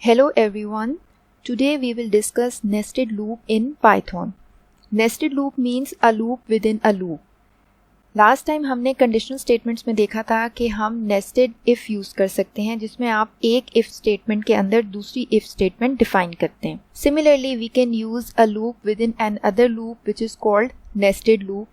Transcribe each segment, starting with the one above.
Hello everyone. Today we will discuss nested loop in Python. Nested loop means a loop within a loop. Last time हमने conditional statements में देखा था कि हम nested if use कर सकते हैं जिसमें आप एक इफ़ स्टेटमेंट के अंदर दूसरी इफ़ स्टेटमेंट डिफाइन करते हैं. Similarly we can use a loop within another loop which is called nested loop.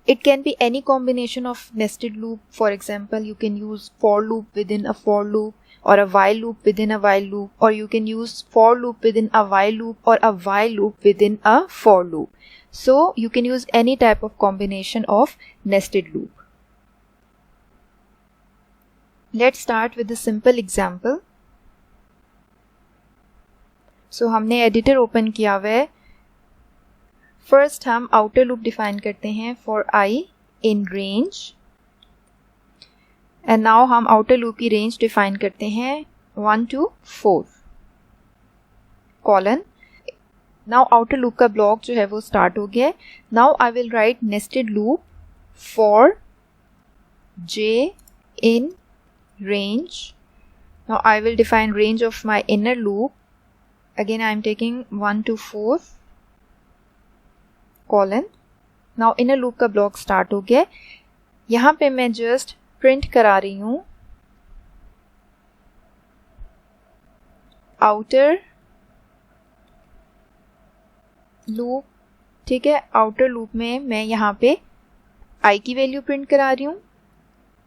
It can be any combination of nested loop. For example, you can use for loop within a for loop or a while loop within a while loop, or you can use for loop within a while loop or a while loop within a for loop. So you can use any type of combination of nested loop. Let's start with a simple example. So हमने editor open किया हुआ है. First हम outer loop define करते हैं for I in range and now हम outer loop की range define करते हैं 1 to 4 colon. Now outer loop का ब्लॉक जो है वो स्टार्ट हो गया है. Now I will write nested loop for j in range. Now I will define range of my inner loop. Again I am taking 1 to 4 colon. Now inner loop का block start हो गया. यहाँ पे मैं just print करा रही हूँ outer loop. ठीक है, आउटर लूप में मैं यहाँ पे आई की वैल्यू प्रिंट करा रही हूँ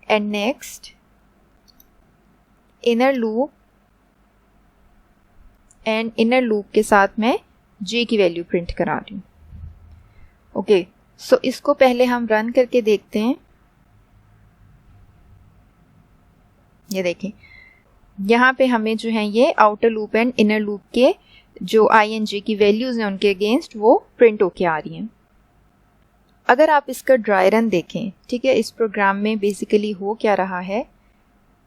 and next inner loop and inner loop के साथ मैं जे की वैल्यू प्रिंट करा रही हूँ. ओके, सो इसको पहले हम रन करके देखते हैं. ये देखें, यहाँ पे हमें जो है ये outer loop and inner loop के जो आई एंड जे की वैल्यूज़ हैं उनके अगेंस्ट वो प्रिंट होके आ रही हैं. अगर आप इसका ड्राई रन देखें, ठीक है, इस प्रोग्राम में बेसिकली हो क्या रहा है,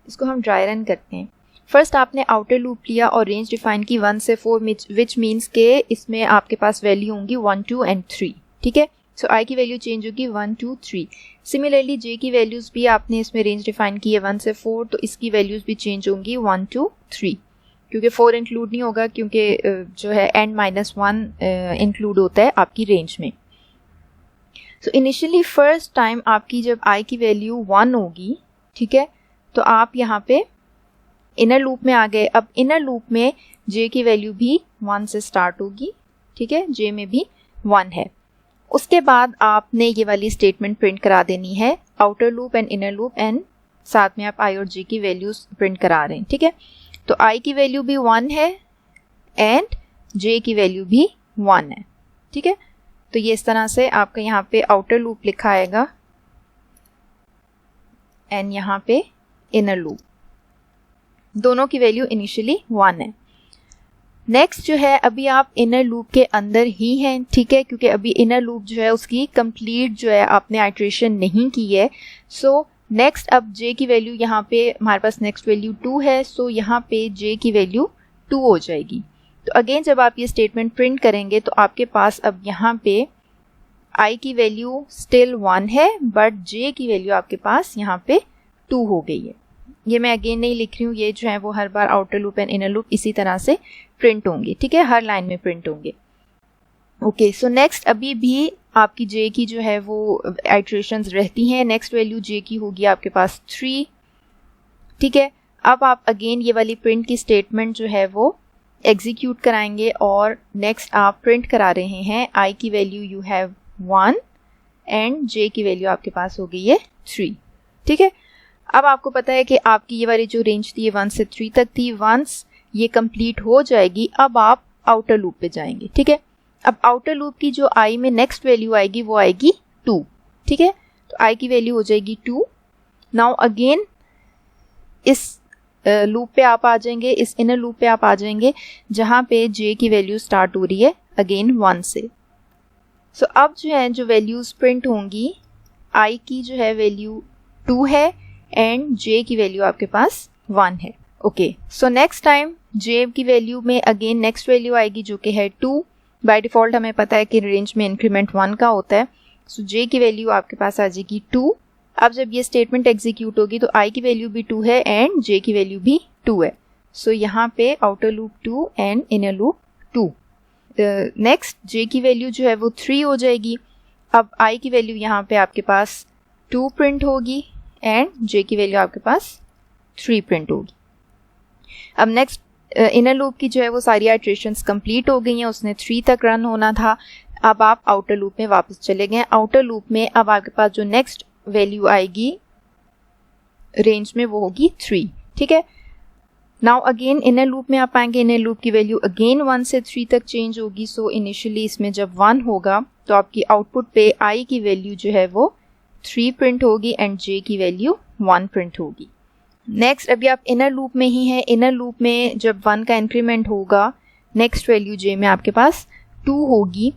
इसको हम ड्राई रन करते हैं. फर्स्ट आपने आउटर लूप लिया और रेंज डिफाइन की 1 से 4 विच मीन्स के इसमें आपके पास वैल्यू होंगी 1, 2 एंड 3. ठीक है, सो आई की वैल्यू चेंज होगी 1, 2, 3. सिमिलरली जे की वैल्यूज़ भी आपने इसमें रेंज डिफाइन की है 1 से 4, तो इसकी वैल्यूज़ भी चेंज होंगी 1, 2, 3, क्योंकि 4 इंक्लूड नहीं होगा क्योंकि जो है n-1 इंक्लूड होता है आपकी रेंज में. सो इनिशियली फर्स्ट टाइम आपकी जब आई की वैल्यू 1 होगी, ठीक है, तो आप यहाँ पे इनर लूप में आ गए. अब इनर लूप में जे की वैल्यू भी 1 से स्टार्ट होगी. ठीक है, जे में भी 1 है. उसके बाद आपने ये वाली स्टेटमेंट प्रिंट करा देनी है outer loop and inner loop and साथ में आप आई और जे की वैल्यूज प्रिंट करा रहे हैं. ठीक है, तो आई की वैल्यू भी 1 है एंड जे की वैल्यू भी 1 है. ठीक है, तो ये इस तरह से आपका यहाँ पे आउटर लूप लिखा आएगा एंड यहाँ पे इनर लूप. दोनों की वैल्यू इनिशियली 1 है. नेक्स्ट जो है अभी आप इनर लूप के अंदर ही हैं. ठीक है, क्योंकि अभी इनर लूप जो है उसकी कंप्लीट जो है आपने आइट्रेशन नहीं की है. सो नेक्स्ट अब जे की वैल्यू यहाँ पे हमारे पास नेक्स्ट वैल्यू 2 है. सो यहाँ पे जे की वैल्यू 2 हो जाएगी. तो अगेन जब आप ये स्टेटमेंट प्रिंट करेंगे तो आपके पास अब यहाँ पे आई की वैल्यू स्टिल 1 है बट जे की वैल्यू आपके पास यहाँ पे 2 हो गई है. ये मैं अगेन नहीं लिख रही हूँ, ये जो है वो हर बार outer loop and inner loop इसी तरह से प्रिंट होंगे. ठीक है, हर लाइन में प्रिंट होंगे. ओके, सो नेक्स्ट अभी भी आपकी जे की जो है वो आइट्रेशंस रहती हैं. नेक्स्ट वैल्यू जे की होगी आपके पास 3. ठीक है, अब आप अगेन ये वाली प्रिंट की स्टेटमेंट जो है वो एग्जीक्यूट कराएंगे और नेक्स्ट आप प्रिंट करा रहे हैं आई की वैल्यू यू हैव 1 एंड जे की वैल्यू आपके पास हो गई है 3. ठीक है, अब आपको पता है कि आपकी ये वाली जो रेंज थी 1 से 3 तक थी. वंस ये कंप्लीट हो जाएगी अब आप आउटर लूप पे जाएंगे. ठीक है, अब आउटर लूप की जो आई में नेक्स्ट वैल्यू आएगी वो आएगी 2. ठीक है, तो आई की वैल्यू हो जाएगी 2. नाउ अगेन इस लूप पे आप आ जाएंगे, इस इनर लूप पे आप आ जाएंगे जहाँ पे जे की वैल्यू स्टार्ट हो रही है अगेन 1 से. सो अब जो है जो वैल्यूज प्रिंट होंगी, आई की जो है वैल्यू 2 है एंड जे की वैल्यू आपके पास 1 है. ओके, सो नेक्स्ट टाइम जे की वैल्यू में अगेन नेक्स्ट वैल्यू आएगी जो कि है 2. बाय डिफ़ॉल्ट हमें पता है कि रेंज में इंक्रीमेंट 1 का होता है. सो जे की वैल्यू आपके पास आ जाएगी 2. अब जब ये स्टेटमेंट एग्जीक्यूट होगी तो आई की वैल्यू भी 2 है एंड जे की वैल्यू भी 2 है. सो यहाँ पे outer loop 2 and inner loop 2। Next J की वैल्यू जो है वो 3 हो जाएगी। अब आई की वैल्यू यहाँ पे आपके पास 2 प्रिंट होगी एंड जे की वैल्यू आपके पास 3 प्रिंट होगी। अब नेक्स्ट इनर लूप की जो है वो सारी आइट्रेशंस कंप्लीट हो गई हैं, उसने 3 तक रन होना था। अब आप आउटर लूप में वापस चले गए। आउटर लूप में अब आपके पास जो नेक्स्ट वैल्यू आएगी रेंज में वो होगी 3, ठीक है। नाउ अगेन इनर लूप में आप आएंगे, इनर लूप की वैल्यू अगेन 1 से 3 तक चेंज होगी। सो इनिशियली इसमें जब 1 होगा तो आपकी आउटपुट पे आई की वैल्यू जो है वो 3 प्रिंट होगी एंड जे की वैल्यू 1 प्रिंट होगी। नेक्स्ट अभी आप इनर लूप में ही हैं। इनर लूप में जब 1 का इंक्रीमेंट होगा नेक्स्ट वैल्यू जे में आपके पास 2 होगी।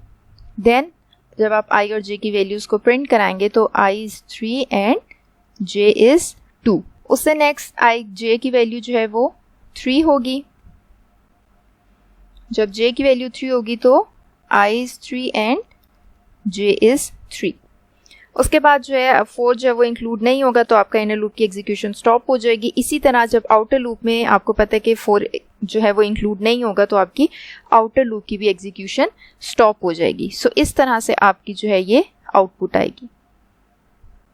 देन जब आप आई और जे की वैल्यूज़ को प्रिंट कराएंगे तो I is 3 and J is 2। उससे नेक्स्ट आई जे की वैल्यू जो है वो 3 होगी। जब जे की वैल्यू 3 होगी तो I is 3 and J is 3। उसके बाद जो है 4 जो है वो इंक्लूड नहीं होगा तो आपका इनर लूप की एग्जीक्यूशन स्टॉप हो जाएगी। इसी तरह जब आउटर लूप में आपको पता है कि 4 जो है वो इंक्लूड नहीं होगा तो आपकी आउटर लूप की भी एग्जीक्यूशन स्टॉप हो जाएगी। सो इस तरह से आपकी जो है ये आउटपुट आएगी।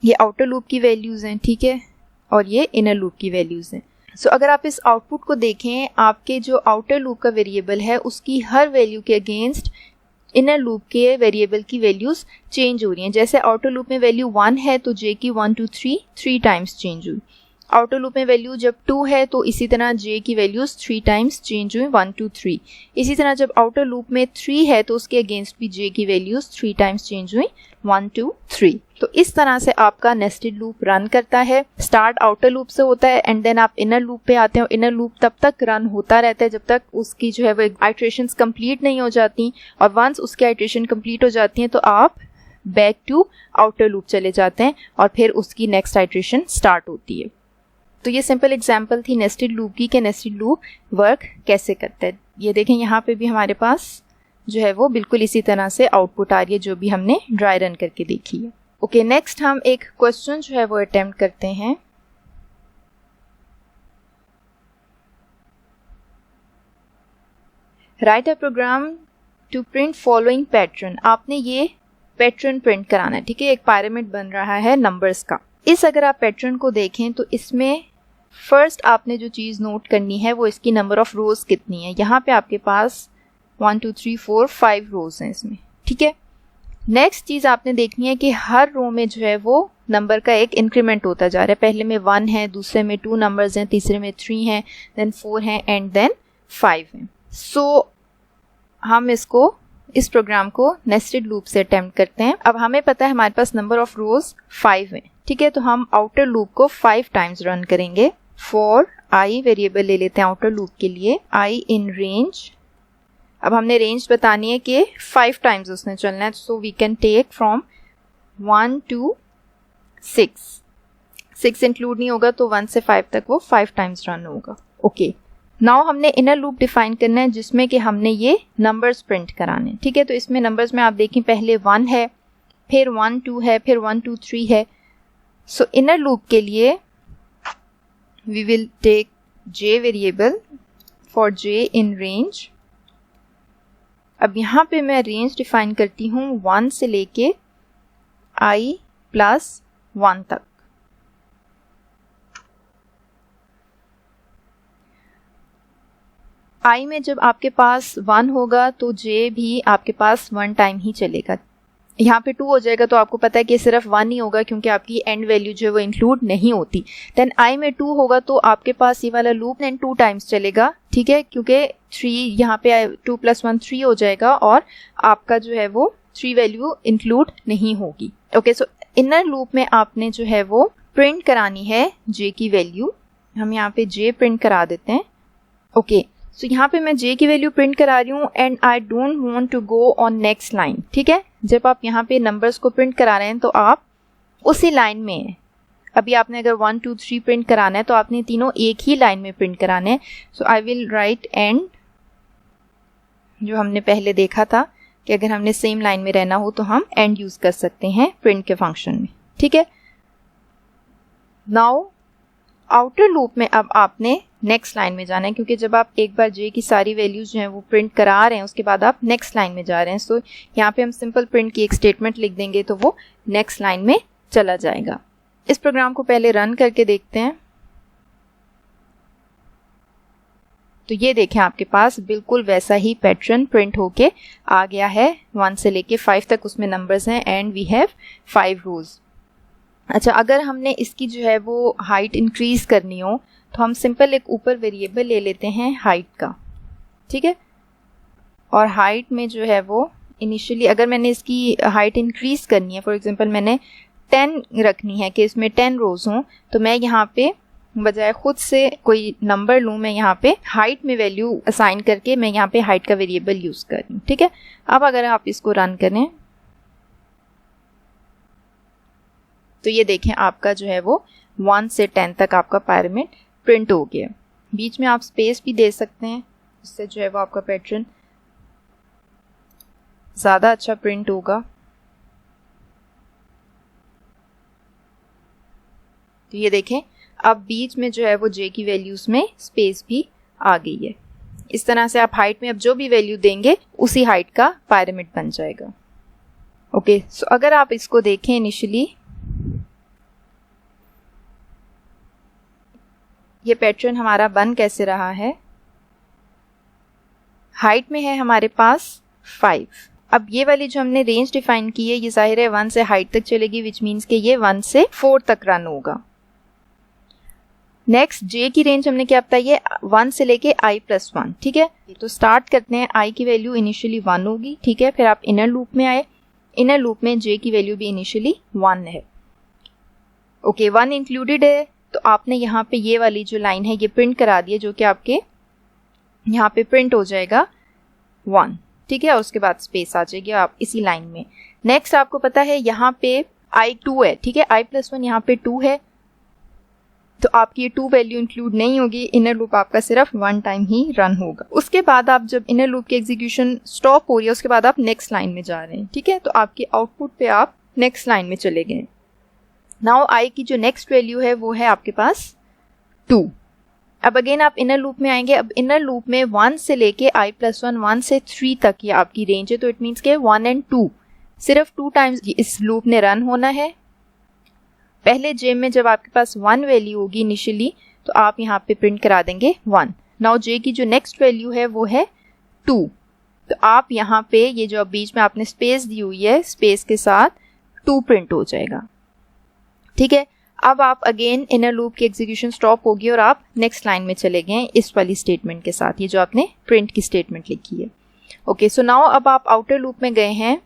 ये आउटर लूप की वैल्यूज़ हैं, ठीक है, और ये इनर लूप की वैल्यूज़ हैं। सो अगर आप इस आउटपुट को देखें, आपके जो आउटर लूप का वेरिएबल है उसकी हर वैल्यू के अगेंस्ट इनर लूप के वेरिएबल की वैल्यूज़ चेंज हो रही हैं। जैसे आउटर लूप में वैल्यू 1 है तो जे की 1 2 3 टाइम्स चेंज हुई। आउटर लूप में वैल्यू जब 2 है तो इसी तरह जे की वैल्यूज़ 3 टाइम्स चेंज हुई, 1 2 3। इसी तरह जब आउटर लूप में 3 है तो उसके अगेंस्ट भी जे की वैल्यूज़ 3 टाइम्स चेंज हुई, 1 2 3। तो इस तरह से आपका नेस्टेड लूप रन करता है। स्टार्ट आउटर लूप से होता है एंड देन आप इनर लूप पे आते हो। इनर लूप तब तक रन होता रहता है जब तक उसकी जो है वो आइट्रेशंस कंप्लीट नहीं हो जाती, और वंस उसकी आइट्रेशन कंप्लीट हो जाती हैं तो आप बैक टू आउटर लूप चले जाते हैं और फिर उसकी नेक्स्ट आइट्रेशन स्टार्ट होती है। तो ये सिंपल एग्जांपल थी नेस्टेड लूप की कि नेस्टेड लूप वर्क कैसे करता है। ये देखें यहाँ पे भी हमारे पास जो है वो बिल्कुल इसी तरह से आउटपुट आ रही है जो भी हमने ड्राई रन करके देखी है। ओके, नेक्स्ट हम एक क्वेश्चन जो है वो अटेम्प्ट करते हैं। Write a program to print following pattern. आपने ये पैटर्न प्रिंट कराना है, ठीक है। एक पिरामिड बन रहा है नंबर्स का। इस अगर आप पैटर्न को देखें तो इसमें फर्स्ट आपने जो चीज़ नोट करनी है वो इसकी नंबर ऑफ रोज कितनी है। यहाँ पे आपके पास 1 2 3 4 5 रोज हैं इसमें, ठीक है। नेक्स्ट चीज़ आपने देखनी है कि हर रो में जो है वो नंबर का एक इंक्रीमेंट होता जा रहा है। पहले में 1 है, दूसरे में 2 नंबर्स हैं, तीसरे में 3 हैं, देन 4 हैं एंड देन 5 हैं। सो हम इस प्रोग्राम को नेस्टेड लूप से अटेम्प्ट करते हैं। अब हमें पता है हमारे पास नंबर ऑफ रोज 5 हैं, ठीक है। तो हम आउटर लूप को 5 टाइम्स रन करेंगे। फॉर आई वेरिएबल ले लेते हैं आउटर लूप के लिए, आई इन रेंज। अब हमने रेंज बतानी है कि 5 टाइम्स उसने चलना है, so we can take from 1 to 6। 6 include नहीं होगा तो 1 से 5 तक वो 5 टाइम्स रन होगा। ओके, नाउ हमने इनर लूप डिफाइन करना है जिसमें कि हमने ये नंबर्स प्रिंट कराने, ठीक है। तो इसमें नंबर्स में आप देखें पहले 1 है, फिर 1 2 है, फिर 1 2 3 है। सो इनर लूप के लिए we will take j variable for j in range. अब यहाँ पे मैं रेंज डिफाइन करती हूँ 1 से लेके i + 1 तक। i में जब आपके पास 1 होगा तो j भी आपके पास 1 टाइम ही चलेगा। यहाँ पे 2 हो जाएगा तो आपको पता है कि सिर्फ 1 ही होगा क्योंकि आपकी एंड वैल्यू जो है वो इंक्लूड नहीं होती। देन i में 2 होगा तो आपके पास ये वाला लूप देन 2 टाइम्स चलेगा, ठीक है, क्योंकि 3 यहाँ पे 2 + 1 3 हो जाएगा और आपका जो है वो 3 वैल्यू इंक्लूड नहीं होगी। ओके, सो इनर लूप में आपने जो है वो प्रिंट करानी है j की वैल्यू। हम यहाँ पे j प्रिंट करा देते हैं। ओके, सो यहाँ पे मैं j की वैल्यू प्रिंट करा रही हूँ and I don't want to go on next line, ठीक है। जब आप यहाँ पे नंबर्स को प्रिंट करा रहे हैं तो आप उसी लाइन में हैं। अभी आपने अगर 1 2 3 प्रिंट कराना है तो आपने तीनों एक ही लाइन में प्रिंट कराने हैं। सो आई विल राइट एंड, जो हमने पहले देखा था कि अगर हमने सेम लाइन में रहना हो तो हम एंड यूज़ कर सकते हैं प्रिंट के फंक्शन में, ठीक है। नाउ आउटर लूप में अब आपने नेक्स्ट लाइन में जाना है, क्योंकि जब आप एक बार जे की सारी वैल्यूज जो हैं वो प्रिंट करा रहे हैं उसके बाद आप नेक्स्ट लाइन में जा रहे हैं। सो यहाँ पे हम सिंपल प्रिंट की एक स्टेटमेंट लिख देंगे तो वो नेक्स्ट लाइन में चला जाएगा। इस प्रोग्राम को पहले रन करके देखते हैं। तो ये देखें आपके पास बिल्कुल वैसा ही पैटर्न प्रिंट होके आ गया है। 1 से लेके 5 तक उसमें नंबर्स हैं एंड वी हैव 5 रोज। अच्छा, अगर हमने इसकी जो है वो हाइट इंक्रीज करनी हो तो हम सिंपल एक ऊपर वेरिएबल ले लेते हैं हाइट का, ठीक है। और हाइट में जो है वो इनिशियली अगर मैंने इसकी हाइट इंक्रीज करनी है, फॉर एग्जांपल मैंने 10 रखनी है कि इसमें 10 रोज हों, तो मैं यहाँ पे बजाय खुद से कोई नंबर लूँ, मैं यहाँ पे हाइट में वैल्यू असाइन करके मैं यहाँ पे हाइट का वेरिएबल यूज कर रही हूँ, ठीक है। अब अगर आप इसको रन करें तो ये देखें आपका जो है वो 1 से 10 तक आपका पिरामिड प्रिंट हो गया। बीच में आप स्पेस भी दे सकते हैं, इससे जो है वो आपका पैटर्न ज़्यादा अच्छा प्रिंट होगा। तो ये देखें अब बीच में जो है वो जे की वैल्यूज में स्पेस भी आ गई है। इस तरह से आप हाइट में अब जो भी वैल्यू देंगे उसी हाइट का पिरामिड बन जाएगा। ओके, सो अगर आप इसको देखें इनिशियली ये पैटर्न हमारा बन कैसे रहा है। हाइट में है हमारे पास 5। अब ये वाली जो हमने रेंज डिफाइन की है ये जाहिर है 1 से हाइट तक चलेगी, विच मीन्स कि ये 1 से 4 तक रन होगा। नेक्स्ट जे की रेंज हमने क्या बताई है 1 से लेके i+1, ठीक है। तो स्टार्ट करते हैं, i की वैल्यू इनिशियली 1 होगी, ठीक है। फिर आप इनर लूप में आए, इनर लूप में जे की वैल्यू भी इनिशियली 1 है। ओके, 1 इंक्लूडेड है, तो आपने यहाँ पे ये वाली जो लाइन है ये प्रिंट करा दी है, जो कि आपके यहाँ पे प्रिंट हो जाएगा 1, ठीक है। और उसके बाद स्पेस आ जाएगी आप इसी लाइन में। नेक्स्ट आपको पता है यहाँ पे i2 है, ठीक है। i+1 यहाँ पे 2 है, तो आपकी ये 2 वैल्यू इंक्लूड नहीं होगी। इनर लूप आपका सिर्फ 1 टाइम ही रन होगा। उसके बाद आप जब इनर लूप की एग्जीक्यूशन स्टॉप हो रही है उसके बाद आप नेक्स्ट लाइन में जा रहे हैं, ठीक है। तो आपके आउटपुट पे आप नेक्स्ट लाइन में चले गए। नाउ आई की जो नेक्स्ट वैल्यू है वो है आपके पास 2। अब अगेन आप इनर लूप में आएंगे। अब इनर लूप में 1 से लेके i+1 1 से 3 तक ये आपकी रेंज है, तो इट मीन्स के 1 एंड 2 सिर्फ 2 टाइम्स इस लूप ने रन होना है। पहले जे में जब आपके पास 1 वैल्यू होगी इनिशियली तो आप यहाँ पे प्रिंट करा देंगे 1। नाउ जे की जो नेक्स्ट वैल्यू है वो है 2, तो आप यहाँ पे ये जो बीच में आपने स्पेस दी हुई है स्पेस के साथ 2 प्रिंट हो जाएगा, ठीक है। अब आप अगेन इनर लूप की एग्जीक्यूशन स्टॉप होगी और आप नेक्स्ट लाइन में चले गए इस वाली स्टेटमेंट के साथ, ये जो आपने प्रिंट की स्टेटमेंट लिखी है। ओके, सो नाउ अब आप आउटर लूप में गए हैं।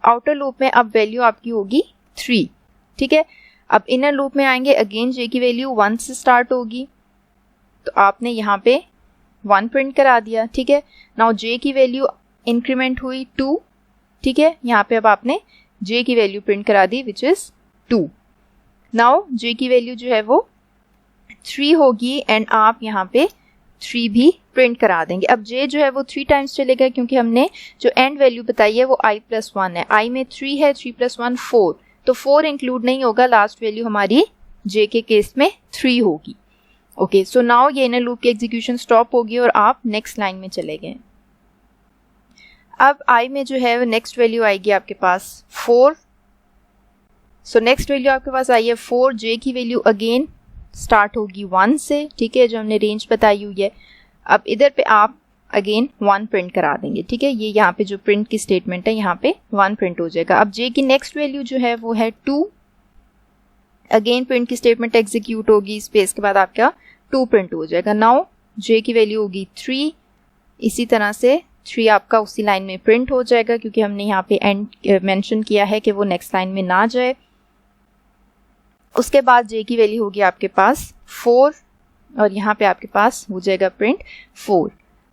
आउटर लूप में अब वैल्यू आपकी होगी 3, ठीक है। अब इनर लूप में आएंगे, अगेन जे की वैल्यू 1 से स्टार्ट होगी, तो आपने यहाँ पे 1 प्रिंट करा दिया, ठीक है। नाउ जे की वैल्यू इंक्रीमेंट हुई 2, ठीक है। यहाँ पे अब आपने जे की वैल्यू प्रिंट करा दी विच इज 2। नाउ जे की वैल्यू जो है वो 3 होगी एंड आप यहाँ पे 3 भी प्रिंट करा देंगे। अब जे जो है वो 3 टाइम्स चलेगा क्योंकि हमने जो एंड वैल्यू बताई है वो i+1 है। i में 3 है, 3+1 4, तो 4 इंक्लूड नहीं होगा। लास्ट वैल्यू हमारी जे के केस में 3 होगी। ओके, सो नाउ ये इनर लूप की एग्जीक्यूशन स्टॉप होगी और आप नेक्स्ट लाइन में चले गए। अब i में जो है नेक्स्ट वैल्यू आएगी आपके पास 4। सो नेक्स्ट वैल्यू आपके पास आई है 4। जे की वैल्यू अगेन स्टार्ट होगी 1 से, ठीक है, जो हमने रेंज बताई हुई है। अब इधर पे आप अगेन 1 प्रिंट करा देंगे, ठीक है। ये यहाँ पे जो प्रिंट की स्टेटमेंट है यहाँ पे 1 प्रिंट हो जाएगा। अब जे की नेक्स्ट वैल्यू जो है वो है 2। अगेन प्रिंट की स्टेटमेंट एग्जीक्यूट होगी, स्पेस के बाद आपका 2 प्रिंट हो जाएगा। नाउ जे की वैल्यू होगी 3। इसी तरह से 3 आपका उसी लाइन में प्रिंट हो जाएगा क्योंकि हमने यहाँ पे एंड मेंशन किया है कि वो नेक्स्ट लाइन में ना जाए। उसके बाद जे की वैल्यू होगी आपके पास 4 और यहाँ पे आपके पास हो जाएगा प्रिंट 4।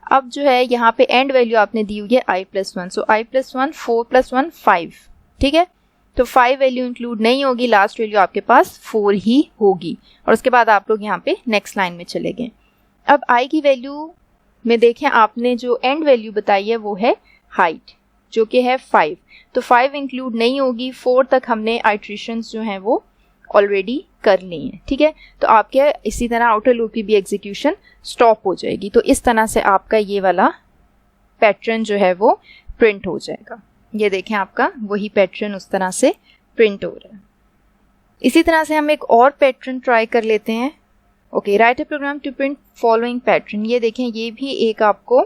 अब जो है यहाँ पे एंड वैल्यू आपने दी हुई है i+1, सो i+1 4+1 5, ठीक है। तो 5 वैल्यू इंक्लूड नहीं होगी, लास्ट वैल्यू आपके पास 4 ही होगी और उसके बाद आप लोग यहाँ पे नेक्स्ट लाइन में चले गए। अब i की वैल्यू में देखें आपने जो एंड वैल्यू बताई है वो है हाइट जो कि है 5, तो 5 इंक्लूड नहीं होगी। 4 तक हमने आइट्रेशंस जो हैं वो ऑलरेडी कर ली हैं, ठीक है। तो आपके इसी तरह आउटर लूप की भी एग्जीक्यूशन स्टॉप हो जाएगी। तो इस तरह से आपका ये वाला पैटर्न जो है वो प्रिंट हो जाएगा। ये देखें आपका वही पैटर्न उस तरह से प्रिंट हो रहा है। इसी तरह से हम एक और पैटर्न ट्राई कर लेते हैं। Okay, write a program to print following pattern. ये देखें ये भी एक आपको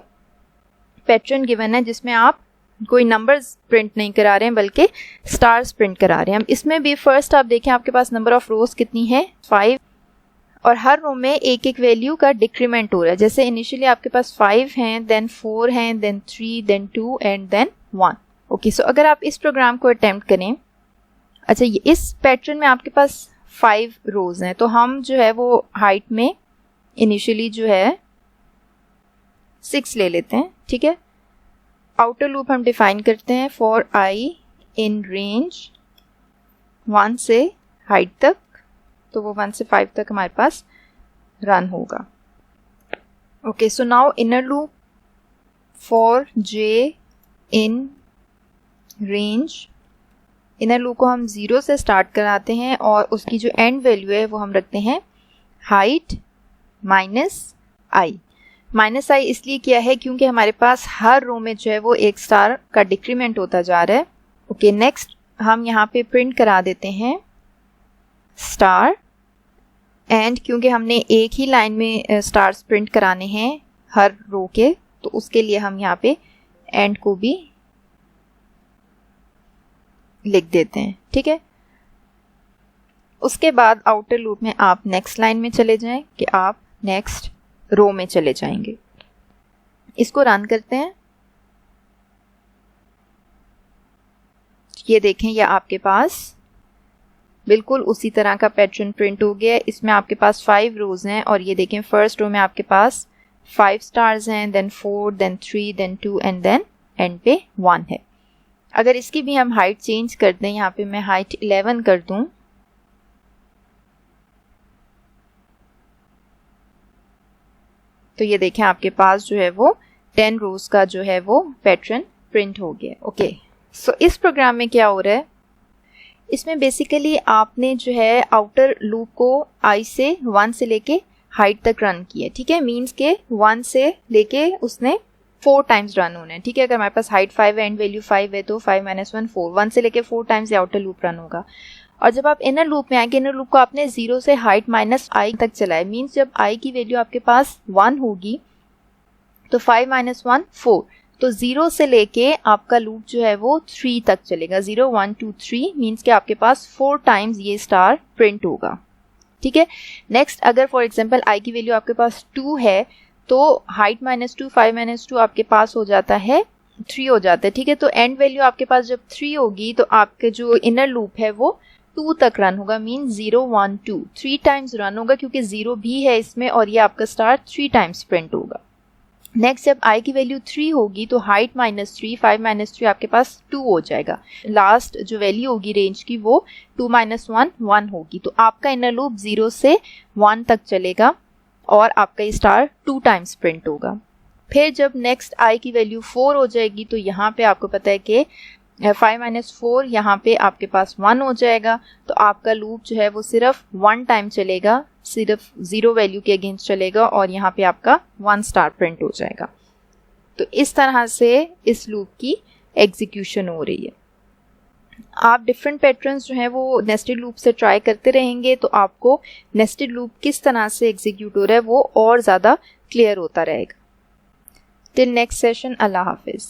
पैटर्न गिवन है जिसमें आप कोई नंबर्स प्रिंट नहीं करा रहे हैं बल्कि स्टार्स प्रिंट करा रहे हैं। हम इसमें भी फर्स्ट आप देखें आपके पास नंबर ऑफ रोज कितनी है 5 और हर रो में एक एक वैल्यू का डिक्रीमेंट हो रहा है। जैसे इनिशियली आपके पास 5 हैं, देन 4 हैं, then 3, then 2 and then 1। Okay, so अगर आप इस प्रोग्राम को अटेम्प्ट करें, अच्छा ये इस पैटर्न में आपके पास 5 रोज हैं, तो हम जो है वो हाइट में इनिशियली जो है 6 ले लेते हैं, ठीक है। आउटर लूप हम डिफाइन करते हैं फॉर आई इन रेंज 1 से हाइट तक, तो वो 1 से 5 तक हमारे पास रन होगा। Okay, so now inner loop for j in range. Inner loop को हम 0 से स्टार्ट कराते हैं और उसकी जो एंड वैल्यू है वो हम रखते हैं हाइट माइनस आई। माइनस आई इसलिए किया है क्योंकि हमारे पास हर रो में जो है वो एक स्टार का डिक्रीमेंट होता जा रहा है। ओके, नेक्स्ट हम यहाँ पे प्रिंट करा देते हैं स्टार एंड, क्योंकि हमने एक ही लाइन में स्टार्स प्रिंट कराने हैं हर रो के, तो उसके लिए हम यहाँ पे एंड को भी लिख देते हैं, ठीक है। उसके बाद आउटर लूप में आप नेक्स्ट लाइन में चले जाएं कि आप नेक्स्ट रो में चले जाएंगे। इसको रन करते हैं। ये देखें ये आपके पास बिल्कुल उसी तरह का पैटर्न प्रिंट हो गया है। इसमें आपके पास 5 रोज हैं और ये देखें फर्स्ट रो में आपके पास 5 स्टार्स हैं, then 4, then 3, then 2 and then end पे 1 है। अगर इसकी भी हम हाइट चेंज कर दें, यहाँ पे मैं हाइट 11 कर दूं, तो ये देखें आपके पास जो है वो 10 रोज का जो है वो पैटर्न प्रिंट हो गया। ओके, सो इस प्रोग्राम में क्या हो रहा है, इसमें बेसिकली आपने जो है आउटर लूप को आई से 1 से लेके हाइट तक रन किया, ठीक है। मींस के 1 से लेके उसने 4 टाइम्स रन होना है, ठीक है। अगर हमारे पास हाइट 5 है, एंड वैल्यू 5 है, तो 5 - 1 4, 1 से लेके 4 टाइम्स ये आउटर लूप रन होगा। और जब आप इनर लूप में आएंगे, इनर लूप को आपने 0 से हाइट माइनस आई तक चलाया। मींस जब आई की वैल्यू आपके पास 1 होगी तो 5 - 1 4, तो 0 से लेके आपका लूप जो है वो 3 तक चलेगा। 0 1 2 3 मींस कि आपके पास 4 टाइम्स ये स्टार प्रिंट होगा, ठीक है। नेक्स्ट, अगर फॉर एग्जांपल आई की वैल्यू आपके पास 2 है तो हाइट -2 5 - 2 आपके पास हो जाता है 3 हो जाता है, ठीक है। तो एंड वैल्यू आपके पास जब 3 होगी तो आपके जो इनर लूप है वो 2 तक रन होगा। मीन 0 1 2 3 टाइम्स रन होगा क्योंकि 0 भी है इसमें और ये आपका स्टार 3 टाइम्स प्रिंट होगा। नेक्स्ट, जब आई की वैल्यू 3 होगी तो हाइट -3 5 - 3 आपके पास 2 हो जाएगा। लास्ट जो वैल्यू होगी रेंज की वो 2 - 1 1 होगी। तो आपका इनर लूप 0 से 1 तक चलेगा और आपका ये स्टार 2 टाइम्स प्रिंट होगा। फिर जब नेक्स्ट आई की वैल्यू 4 हो जाएगी तो यहाँ पे आपको पता है कि 5 - 4 यहाँ पे आपके पास 1 हो जाएगा। तो आपका लूप जो है वो सिर्फ 1 टाइम चलेगा, सिर्फ 0 वैल्यू के अगेंस्ट चलेगा और यहाँ पे आपका 1 स्टार प्रिंट हो जाएगा। तो इस तरह से इस लूप की एग्जीक्यूशन हो रही है। आप डिफरेंट पैटर्न्स जो हैं वो नेस्टेड लूप से ट्राई करते रहेंगे तो आपको नेस्टेड लूप किस तरह से एग्जीक्यूट हो रहा है वो और ज़्यादा क्लियर होता रहेगा। टिल नेक्स्ट सेशन, अल्लाह हाफिज़।